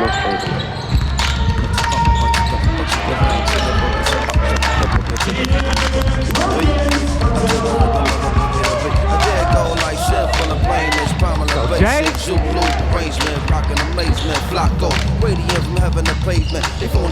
Most favorite. Jay? Zulu arrangement, rockin' amazement, Flocko, radiant from heaven to pavement. They phone